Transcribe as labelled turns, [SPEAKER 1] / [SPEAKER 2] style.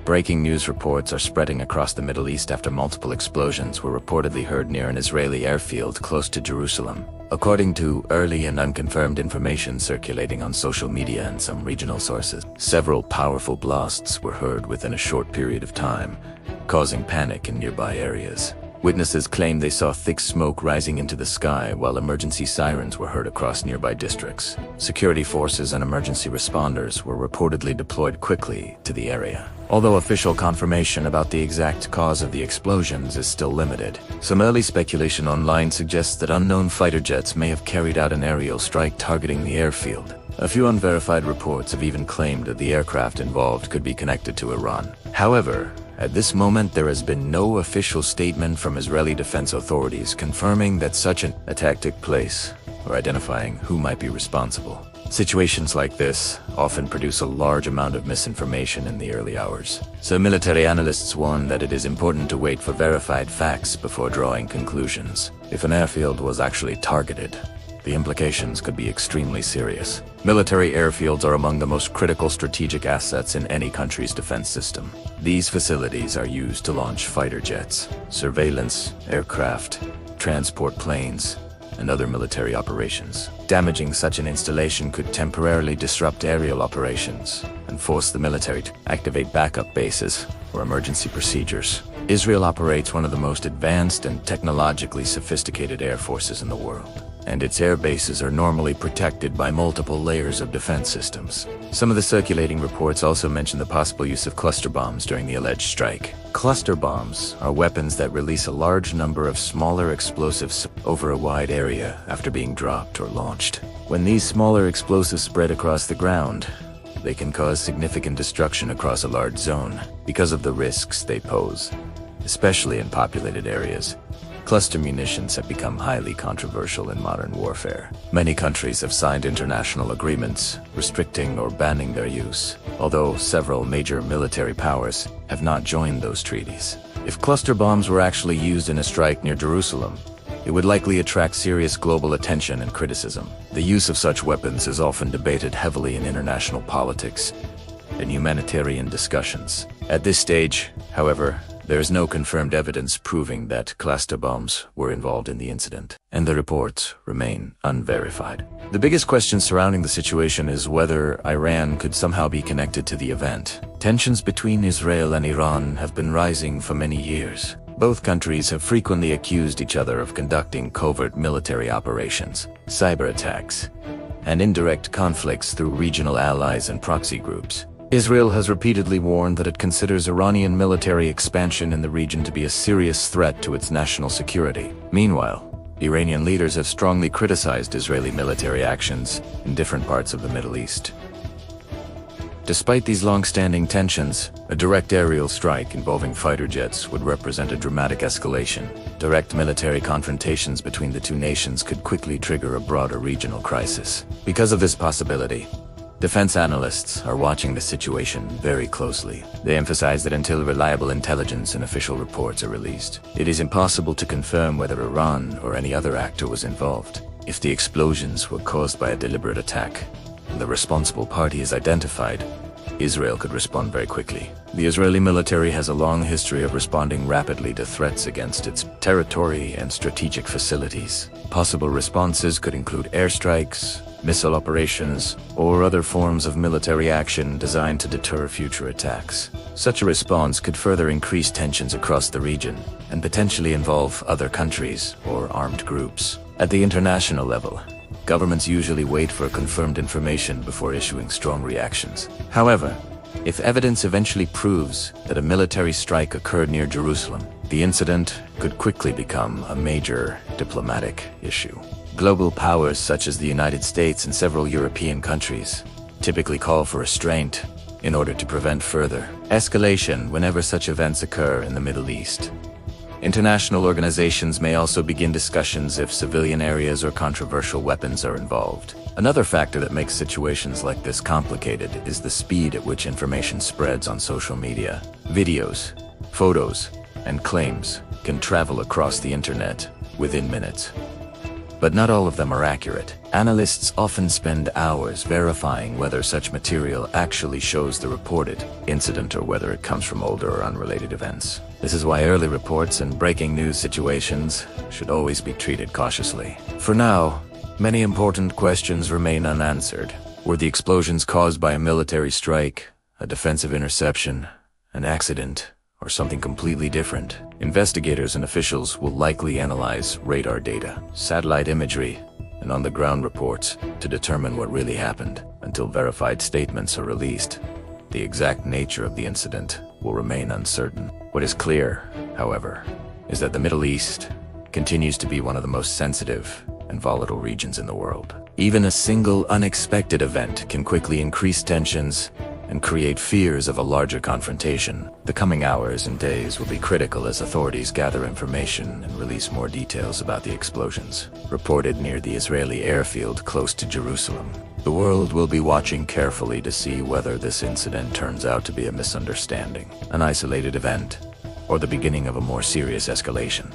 [SPEAKER 1] Breaking news reports are spreading across the Middle East after multiple explosions were reportedly heard near an Israeli airfield close to Jerusalem. According to early and unconfirmed information circulating on social media and some regional sources, several powerful blasts were heard within a short period of time, causing panic in nearby areas. Witnesses claim they saw thick smoke rising into the sky while emergency sirens were heard across nearby districts. Security forces and emergency responders were reportedly deployed quickly to the area, although official confirmation about the exact cause of the explosions is still limited. Some early speculation online suggests that unknown fighter jets may have carried out an aerial strike targeting the airfield. A few unverified reports have even claimed that the aircraft involved could be connected to Iran. However, at this moment, there has been no official statement from Israeli defense authorities confirming that such an attack took place or identifying who might be responsible. Situations like this often produce a large amount of misinformation in the early hours. So military analysts warn that it is important to wait for verified facts before drawing conclusions. If an airfield was actually targeted, the implications could be extremely serious. Military airfields are among the most critical strategic assets in any country's defense system. These facilities are used to launch fighter jets, surveillance, aircraft, transport planes, and other military operations. Damaging such an installation could temporarily disrupt aerial operations and force the military to activate backup bases or emergency procedures. Israel operates one of the most advanced and technologically sophisticated air forces in the world, and its air bases are normally protected by multiple layers of defense systems. Some of the circulating reports also mention the possible use of cluster bombs during the alleged strike. Cluster bombs are weapons that release a large number of smaller explosives over a wide area after being dropped or launched. When these smaller explosives spread across the ground, they can cause significant destruction across a large zone because of the risks they pose, especially in populated areas. Cluster munitions have become highly controversial in modern warfare. Many countries have signed international agreements restricting or banning their use, although several major military powers have not joined those treaties. If cluster bombs were actually used in a strike near Jerusalem, it would likely attract serious global attention and criticism. The use of such weapons is often debated heavily in international politics and humanitarian discussions. At this stage, however, there is no confirmed evidence proving that cluster bombs were involved in the incident, and the reports remain unverified. The biggest question surrounding the situation is whether Iran could somehow be connected to the event. Tensions between Israel and Iran have been rising for many years. Both countries have frequently accused each other of conducting covert military operations, cyber attacks, and indirect conflicts through regional allies and proxy groups. Israel has repeatedly warned that it considers Iranian military expansion in the region to be a serious threat to its national security. Meanwhile, Iranian leaders have strongly criticized Israeli military actions in different parts of the Middle East. Despite these long-standing tensions, a direct aerial strike involving fighter jets would represent a dramatic escalation. Direct military confrontations between the two nations could quickly trigger a broader regional crisis. Because of this possibility, defense analysts are watching the situation very closely. They emphasize that until reliable intelligence and official reports are released, it is impossible to confirm whether Iran or any other actor was involved. If the explosions were caused by a deliberate attack, and the responsible party is identified, Israel could respond very quickly. The Israeli military has a long history of responding rapidly to threats against its territory and strategic facilities. Possible responses could include airstrikes, missile operations, or other forms of military action designed to deter future attacks. Such a response could further increase tensions across the region and potentially involve other countries or armed groups. At the international level, governments usually wait for confirmed information before issuing strong reactions. However, if evidence eventually proves that a military strike occurred near Jerusalem, the incident could quickly become a major diplomatic issue. Global powers such as the United States and several European countries typically call for restraint in order to prevent further escalation whenever such events occur in the Middle East. International organizations may also begin discussions if civilian areas or controversial weapons are involved. Another factor that makes situations like this complicated is the speed at which information spreads on social media. Videos, photos, and claims can travel across the internet within minutes. but not all of them are accurate. Analysts often spend hours verifying whether such material actually shows the reported incident or whether it comes from older or unrelated events. This is why early reports and breaking news situations should always be treated cautiously. For now, many important questions remain unanswered. Were the explosions caused by a military strike, a defensive interception, an accident, or something completely different? Investigators and officials will likely analyze radar data, satellite imagery, and on-the-ground reports to determine what really happened. Until verified statements are released, the exact nature of the incident will remain uncertain. What is clear, however, is that the Middle East continues to be one of the most sensitive and volatile regions in the world. Even a single unexpected event can quickly increase tensions and create fears of a larger confrontation. The coming hours and days will be critical as authorities gather information and release more details about the explosions reported near the Israeli airfield close to Jerusalem. The world will be watching carefully to see whether this incident turns out to be a misunderstanding, an isolated event, or the beginning of a more serious escalation.